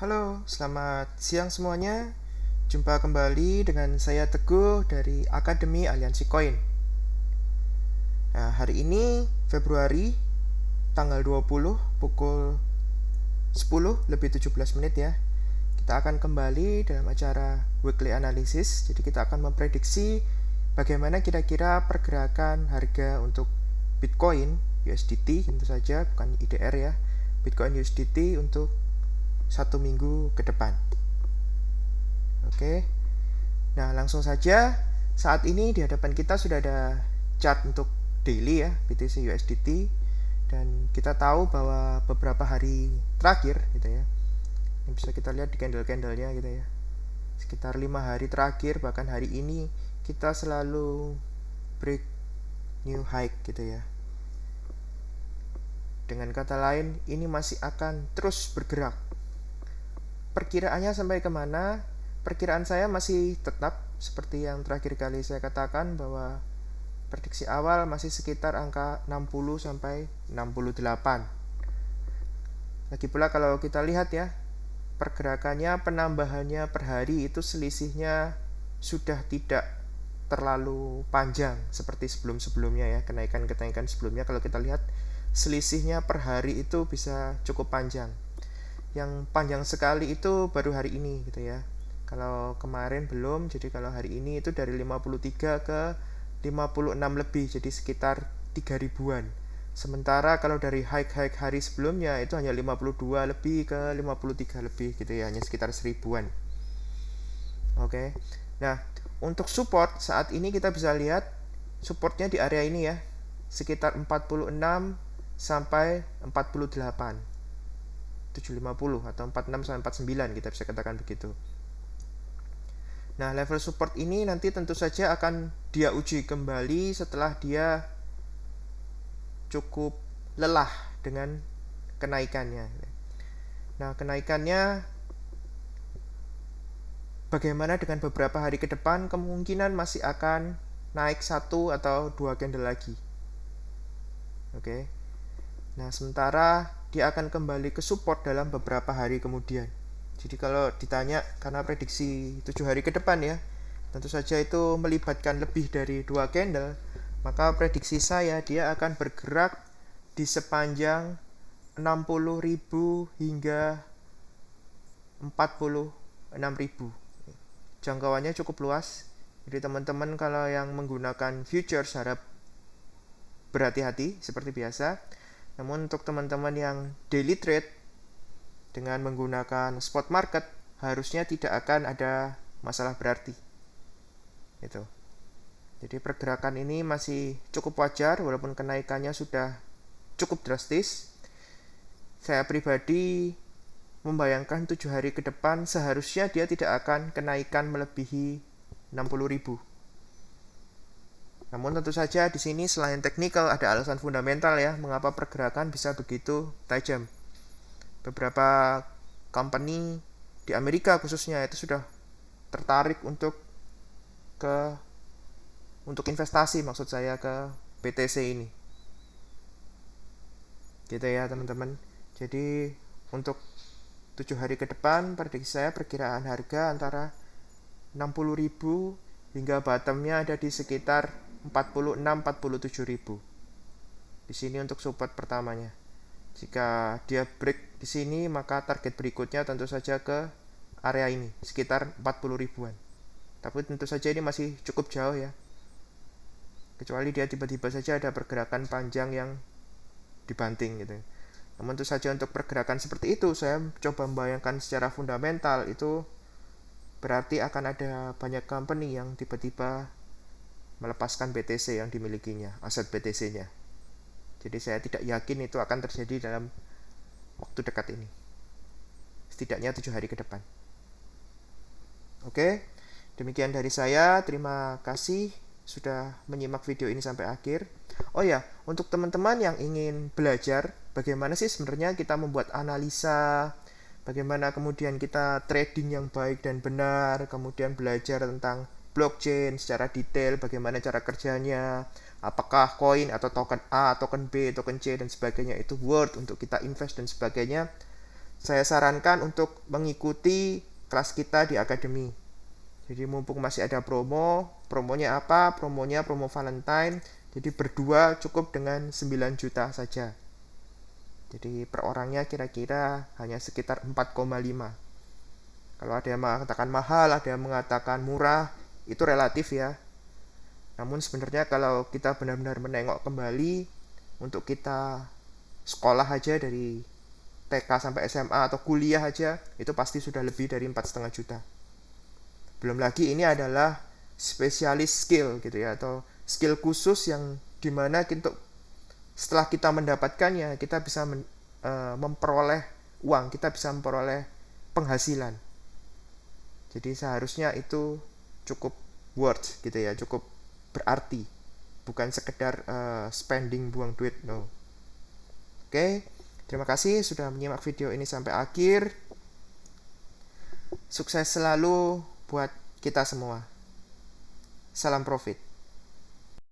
Halo, selamat siang semuanya. Jumpa kembali dengan saya Teguh dari Akademi Aliansi Koin. Nah, hari ini Februari tanggal 20 pukul 10 lebih 17 menit ya. Kita akan kembali dalam acara Weekly Analysis. Jadi kita akan memprediksi bagaimana kira-kira pergerakan harga untuk Bitcoin USDT tentu saja, bukan IDR ya. Bitcoin USDT untuk satu minggu ke depan. Oke. Nah, langsung saja. Saat ini di hadapan kita sudah ada chart untuk daily ya, BTC USDT, dan kita tahu bahwa beberapa hari terakhir gitu ya. Ini bisa kita lihat di candle-candlenya gitu ya. Sekitar 5 hari terakhir, bahkan hari ini kita selalu break new high gitu ya. Dengan kata lain, ini masih akan terus bergerak. Perkiraannya sampai kemana? Perkiraan saya masih tetap seperti yang terakhir kali saya katakan, bahwa prediksi awal masih sekitar angka 60 sampai 68. Lagi pula kalau kita lihat ya, pergerakannya, penambahannya per hari itu selisihnya sudah tidak terlalu panjang seperti sebelum-sebelumnya ya, kenaikan-kenaikan sebelumnya. Kalau kita lihat selisihnya per hari itu bisa cukup panjang. Yang panjang sekali itu baru hari ini gitu ya. Kalau kemarin belum, jadi kalau hari ini itu dari 53 ke 56 lebih, jadi sekitar 3 ribuan. Sementara kalau dari high hari sebelumnya itu hanya 52 lebih ke 53 lebih gitu ya, hanya sekitar 1000-an. Oke. Nah, untuk support saat ini kita bisa lihat supportnya di area ini ya, sekitar 46 sampai 48. 750 atau 46 sampai 49 kita bisa katakan begitu. Nah, level support ini nanti tentu saja akan dia uji kembali setelah dia cukup lelah dengan kenaikannya. Nah, kenaikannya bagaimana dengan beberapa hari ke depan, kemungkinan masih akan naik satu atau dua candle lagi. Oke. Nah, sementara dia akan kembali ke support dalam beberapa hari kemudian. Jadi kalau ditanya, karena prediksi 7 hari ke depan ya, tentu saja itu melibatkan lebih dari 2 candle, maka prediksi saya dia akan bergerak di sepanjang 60.000 hingga 46.000. Jangkauannya cukup luas. Jadi teman-teman kalau yang menggunakan futures harap berhati-hati seperti biasa. Namun untuk teman-teman yang daily trade dengan menggunakan spot market, harusnya tidak akan ada masalah berarti. Itu. Jadi pergerakan ini masih cukup wajar walaupun kenaikannya sudah cukup drastis. Saya pribadi membayangkan 7 hari ke depan seharusnya dia tidak akan kenaikan melebihi 60.000. Namun tentu saja di sini selain teknikal ada alasan fundamental ya, mengapa pergerakan bisa begitu tajam. Beberapa company di Amerika khususnya itu sudah tertarik untuk investasi, maksud saya ke BTC ini. Gitu ya teman-teman. Jadi untuk 7 hari ke depan prediksi saya perkiraan harga antara 60.000 hingga bottomnya ada di sekitar 46-47.000. Di sini untuk support pertamanya. Jika dia break di sini, maka target berikutnya tentu saja ke area ini, sekitar 40 ribuan. Tapi tentu saja ini masih cukup jauh ya. Kecuali dia tiba-tiba saja ada pergerakan panjang yang dibanting gitu. Namun tentu saja untuk pergerakan seperti itu, saya coba membayangkan secara fundamental itu berarti akan ada banyak company yang tiba-tiba melepaskan BTC yang dimilikinya, aset BTC-nya. Jadi saya tidak yakin itu akan terjadi dalam waktu dekat ini. Setidaknya 7 hari ke depan. Oke, demikian dari saya. Terima kasih sudah menyimak video ini sampai akhir. Oh ya, untuk teman-teman yang ingin belajar bagaimana sih sebenarnya kita membuat analisa, bagaimana kemudian kita trading yang baik dan benar, kemudian belajar tentang blockchain secara detail, bagaimana cara kerjanya, apakah koin atau token A, token B, token C dan sebagainya itu worth untuk kita invest dan sebagainya. saya sarankan untuk mengikuti kelas kita di akademi. Jadi mumpung masih ada promonya apa? Promonya promo Valentine. Jadi berdua cukup dengan 9 juta saja. Jadi per orangnya kira-kira hanya sekitar 4,5. Kalau ada yang mengatakan mahal, ada yang mengatakan murah, itu relatif ya. Namun sebenarnya kalau kita benar-benar menengok kembali, untuk kita sekolah aja dari TK sampai SMA atau kuliah aja, itu pasti sudah lebih dari 4,5 juta. Belum lagi ini adalah spesialis skill gitu ya, atau skill khusus yang dimana setelah kita mendapatkannya, kita bisa memperoleh uang, kita bisa memperoleh penghasilan. Jadi seharusnya itu cukup worth gitu ya, cukup berarti, bukan sekedar spending buang duit, no. Oke, terima kasih sudah menyimak video ini sampai akhir. Sukses selalu buat kita semua. Salam profit.